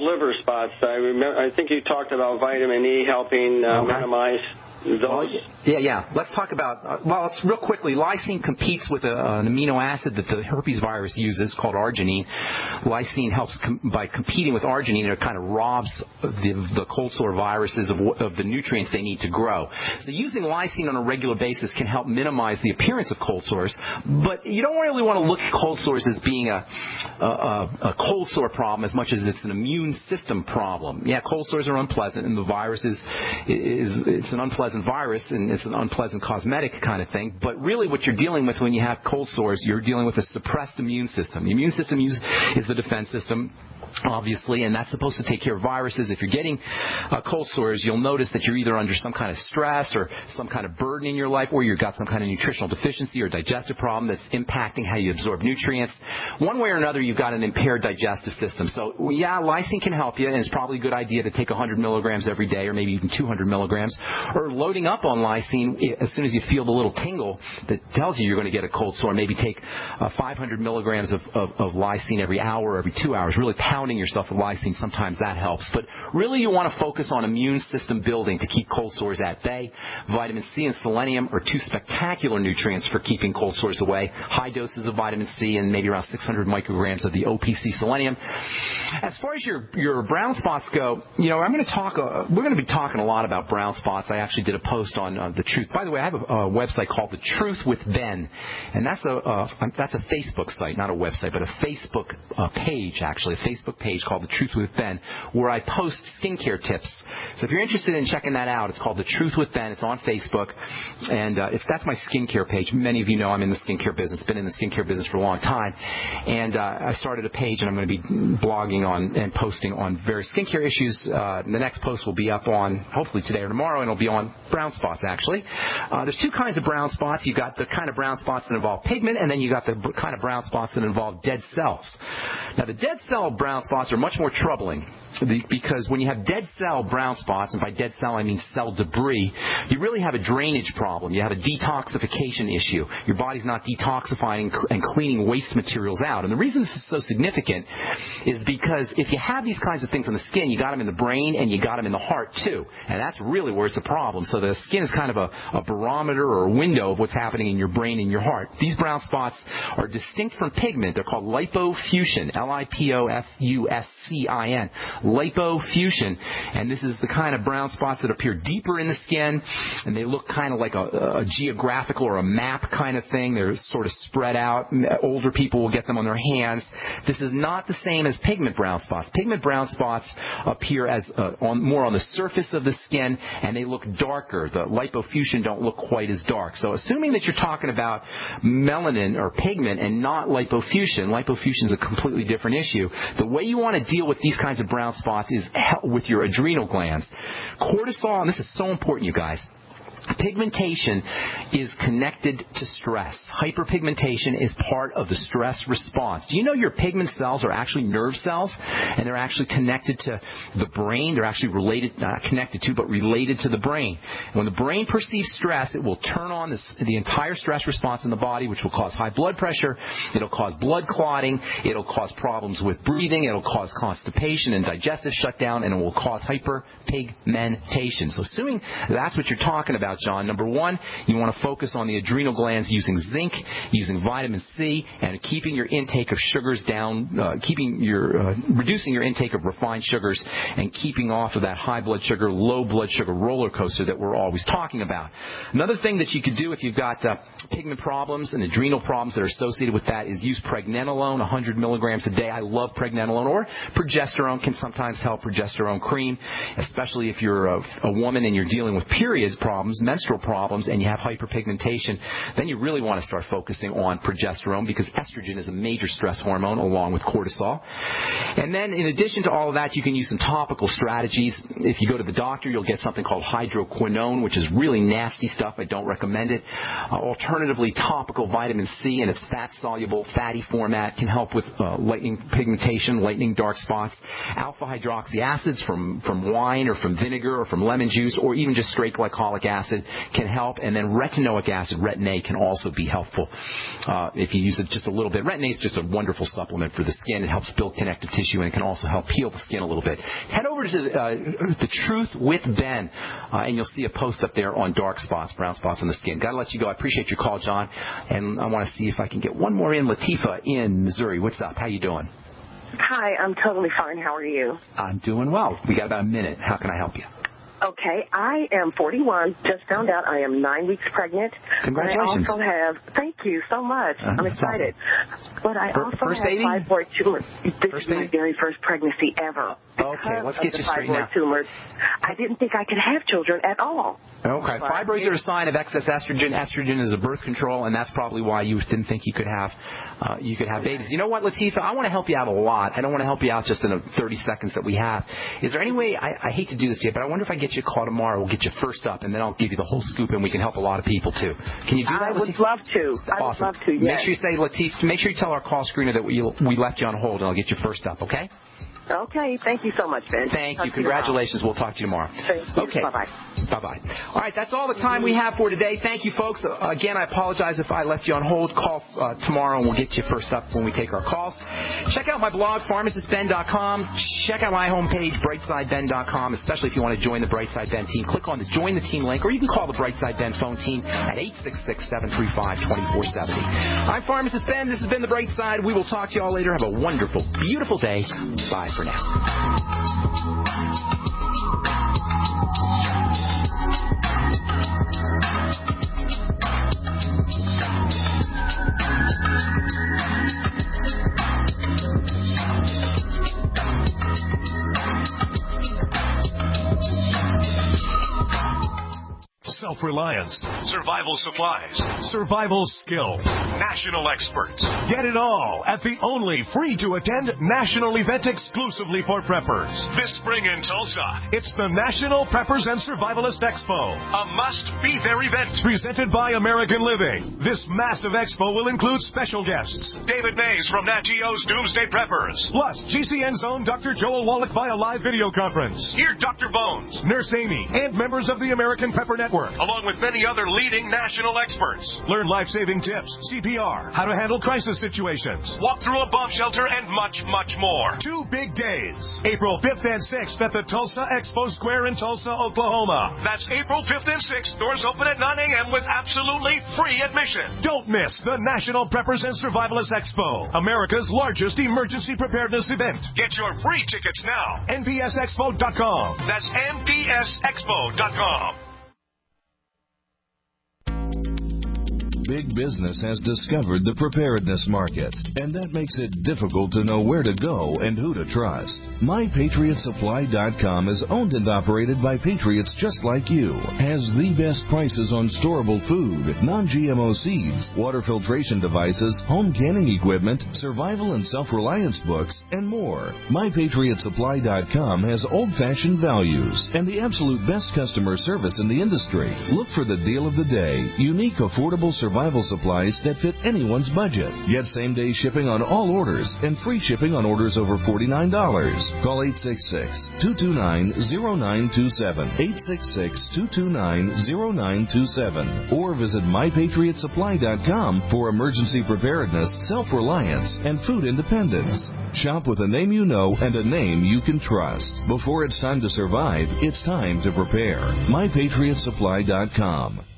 liver spots. I think you talked about vitamin E helping minimize those. Yeah. Let's talk about, let's real quickly, lysine competes with an amino acid that the herpes virus uses called arginine. Lysine helps by competing with arginine. It kind of robs the cold sore viruses of the nutrients they need to grow. So using lysine on a regular basis can help minimize the appearance of cold sores, but you don't really want to look at cold sores as being a cold sore problem as much as it's an immune system problem. Yeah, cold sores are unpleasant, and the virus it's an unpleasant virus, and it's an unpleasant cosmetic kind of thing, but really what you're dealing with when you have cold sores, you're dealing with a suppressed immune system. The immune system is the defense system, obviously, and that's supposed to take care of viruses. If you're getting cold sores, you'll notice that you're either under some kind of stress or some kind of burden in your life, or you've got some kind of nutritional deficiency or digestive problem that's impacting how you absorb nutrients. One way or another, you've got an impaired digestive system. So, yeah, lysine can help you, and it's probably a good idea to take 100 milligrams every day, or maybe even 200 milligrams, or loading up on lysine as soon as you feel the little tingle that tells you you're going to get a cold sore. Maybe take 500 milligrams of lysine every hour or every 2 hours, really pounding yourself with lysine. Sometimes that helps. But really you want to focus on immune system building to keep cold sores at bay. Vitamin C and selenium are two spectacular nutrients for keeping cold sores away. High doses of vitamin C and maybe around 600 micrograms of the OPC selenium. As far as your brown spots go, we're going to be talking a lot about brown spots. I actually did a post on The Truth. By the way, I have a website called The Truth with Ben, and that's a Facebook site, not a website, but a Facebook page, actually, a Facebook page called The Truth with Ben, where I post skincare tips. So if you're interested in checking that out, it's called The Truth with Ben. It's on Facebook, and that's my skincare page. Many of you know I'm in the skincare business, been in the skincare business for a long time, and I started a page, and I'm going to be blogging on and posting on various skincare issues. The next post will be up on, hopefully today or tomorrow, and it'll be on brown spots, actually. There's two kinds of brown spots. You've got the kind of brown spots that involve pigment, and then you've got the kind of brown spots that involve dead cells. Now, the dead cell brown spots are much more troubling because when you have dead cell brown spots, and by dead cell I mean cell debris, you really have a drainage problem. You have a detoxification issue. Your body's not detoxifying and cleaning waste materials out. And the reason this is so significant is because if you have these kinds of things on the skin, you got them in the brain and you got them in the heart too. And that's really where it's a problem. So the skin is kind of a barometer or a window of what's happening in your brain and your heart. These brown spots are distinct from pigment. They're called lipofuscin, Lipofuscin, lipofuscin. And this is the kind of brown spots that appear deeper in the skin, and they look kind of like a geographical or a map kind of thing. They're sort of spread out. Older people will get them on their hands. This is not the same as pigment brown spots. Pigment brown spots appear as more on the surface of the skin, and they look darker. The lipofuscin don't look quite as dark. So assuming that you're talking about melanin or pigment and not lipofuscin is a completely different issue. The way you want to deal with these kinds of brown spots is with your adrenal glands. Cortisol, and this is so important, you guys. Pigmentation is connected to stress. Hyperpigmentation is part of the stress response. Do you know your pigment cells are actually nerve cells, and they're actually connected to the brain? They're actually related, not connected to, but related to the brain. When the brain perceives stress, it will turn on the entire stress response in the body, which will cause high blood pressure. It'll cause blood clotting. It'll cause problems with breathing. It'll cause constipation and digestive shutdown, and it will cause hyperpigmentation. So assuming that's what you're talking about, John, number one, you want to focus on the adrenal glands using zinc, using vitamin C, and keeping your intake of sugars down, reducing your intake of refined sugars, and keeping off of that high blood sugar, low blood sugar roller coaster that we're always talking about. Another thing that you could do if you've got pigment problems and adrenal problems that are associated with that is use pregnenolone, 100 milligrams a day. I love pregnenolone, or progesterone can sometimes help, progesterone cream, especially if you're a woman and you're dealing with periods problems, menstrual problems, and you have hyperpigmentation. Then you really want to start focusing on progesterone, because estrogen is a major stress hormone along with cortisol. And then in addition to all of that, you can use some topical strategies. If you go to the doctor, you'll get something called hydroquinone, which is really nasty stuff. I don't recommend it. Alternatively, topical vitamin C in its fat-soluble, fatty format can help with lightening pigmentation, lightening dark spots. Alpha hydroxy acids from wine or from vinegar or from lemon juice, or even just straight glycolic acid acid can help, and then retinoic acid, Retin-A, can also be helpful if you use it just a little bit. Retin-A is just a wonderful supplement for the skin. It helps build connective tissue, and it can also help heal the skin a little bit. Head over to The Truth with Ben, and you'll see a post up there on dark spots, brown spots on the skin. Got to let you go. I appreciate your call, John, and I want to see if I can get one more in. Latifa in Missouri. What's up? How you doing? Hi, I'm totally fine. How are you? I'm doing well. We got about a minute. How can I help you? Okay, I am 41. Just found out I am 9 weeks pregnant. Congratulations. I also have, thank you so much. I'm excited. Awesome. But I also first have baby? fibroid tumors. This is my very first pregnancy ever. Okay, let's get you straight now. Tumors. I didn't think I could have children at all. Okay, fibroids are a sign of excess estrogen. Estrogen is a birth control, and that's probably why you didn't think you could have babies. You know what, Latifa? I want to help you out a lot. I don't want to help you out just in the 30 seconds that we have. Is there any way? I hate to do this to you, but I wonder if I get you a call tomorrow. We'll get you first up, and then I'll give you the whole scoop, and we can help a lot of people too. Can you do that, Latifa? I would love to. Awesome. I would love to. Yes. Make sure you say, Latifa. Make sure you tell our call screener that we left you on hold, and I'll get you first up. Okay? Okay, thank you so much, Ben. Thank you. Congratulations. We'll talk to you tomorrow. Thank you. Okay. Bye-bye. Bye-bye. All right, that's all the time we have for today. Thank you, folks. Again, I apologize if I left you on hold. Call tomorrow, and we'll get you first up when we take our calls. Check out my blog, pharmacistben.com. Check out my homepage, brightsideben.com, especially if you want to join the Brightside Ben team. Click on the Join the Team link, or you can call the Brightside Ben phone team at 866-735-2470. I'm Pharmacist Ben. This has been the Brightside. We will talk to you all later. Have a wonderful, beautiful day. Bye for now. Self-reliance, survival supplies, survival skill, national experts. Get it all at the only free-to-attend national event exclusively for preppers. This spring in Tulsa, it's the National Preppers and Survivalist Expo, a must-be-there event presented by American Living. This massive expo will include special guests, David Mays from Nat Geo's Doomsday Preppers, plus GCN's own Dr. Joel Wallach via live video conference. Hear Dr. Bones, Nurse Amy, and members of the American Prepper Network, along with many other leading national experts. Learn life-saving tips, CPR, how to handle crisis situations, walk through a bomb shelter, and much, much more. 2 big days, April 5th and 6th at the Tulsa Expo Square in Tulsa, Oklahoma. That's April 5th and 6th. Doors open at 9 a.m. with absolutely free admission. Don't miss the National Preppers and Survivalist Expo, America's largest emergency preparedness event. Get your free tickets now. NPSExpo.com. That's NPSExpo.com. Big business has discovered the preparedness market, and that makes it difficult to know where to go and who to trust. MyPatriotSupply.com is owned and operated by patriots just like you, has the best prices on storable food, non-GMO seeds, water filtration devices, home canning equipment, survival and self-reliance books, and more. MyPatriotSupply.com has old-fashioned values and the absolute best customer service in the industry. Look for the deal of the day, unique, affordable survival supplies that fit anyone's budget. Get same-day shipping on all orders and free shipping on orders over $49. Call 866-229-0927, 866-229-0927, or visit MyPatriotSupply.com for emergency preparedness, self-reliance, and food independence. Shop with a name you know and a name you can trust. Before it's time to survive, it's time to prepare. MyPatriotSupply.com.